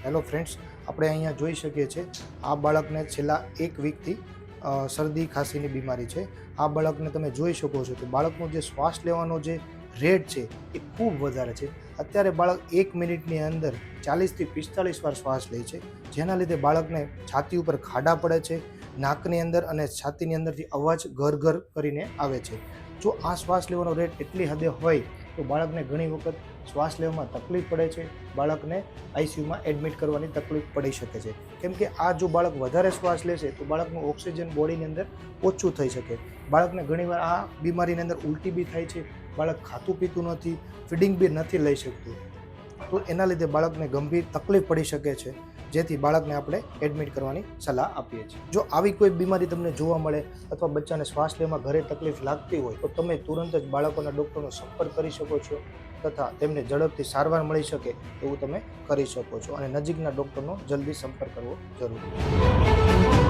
Hello friends, આપણે અહીંયા જોઈ શકીએ છીએ આ બાળકને છેલ્લા એક વીકથી શરદી ખાંસીની બીમારી છે. આ બાળકને તમે જોઈ શકો છો કે બાળકનો જે શ્વાસ લેવાનો જે રેટ છે એ ખૂબ વધારે છે. અત્યારે બાળક 1 મિનિટની અંદર 40થી 45 વાર શ્વાસ લે છે, જેના લીધે બાળકને છાતી ઉપર ખાડા પડે છે, નાકની અંદર અને છાતીની અંદરથી અવાજ ઘર કરીને આવે છે. જો આ શ્વાસ લેવાનો રેટ એટલી હદે હોય તો બાળકને ઘણી વખત શ્વાસ લેવામાં તકલીફ પડે છે, બાળકને આઈસીયુમાં એડમિટ કરવાની તકલીફ પડી શકે છે. કેમ કે આ જો બાળક વધારે શ્વાસ લેશે તો બાળકનું ઓક્સિજન બોડીની અંદર ઓછું થઈ શકે. બાળકને ઘણીવાર આ બીમારીની અંદર ઉલટી બી થાય છે, બાળક ખાતું પીતું નથી, ફીડિંગ બી નથી લઈ શકતું, તો એના લીધે બાળકને ગંભીર તકલીફ પડી શકે છે, જેથી બાળકને આપણે એડમિટ કરવાની સલાહ આપીએ છીએ. જો આવી કોઈ બીમારી તમને જોવા મળે અથવા બચ્ચાને શ્વાસ લેવામાં ઘરે તકલીફ લાગતી હોય તો તમે તુરંત જ બાળકોના ડૉક્ટરનો સંપર્ક કરી શકો છો તથા તેમને ઝડપથી સારવાર મળી શકે એવું તમે કરી શકો છો અને નજીકના ડૉક્ટરનો જલ્દી સંપર્ક કરવો જરૂરી છે.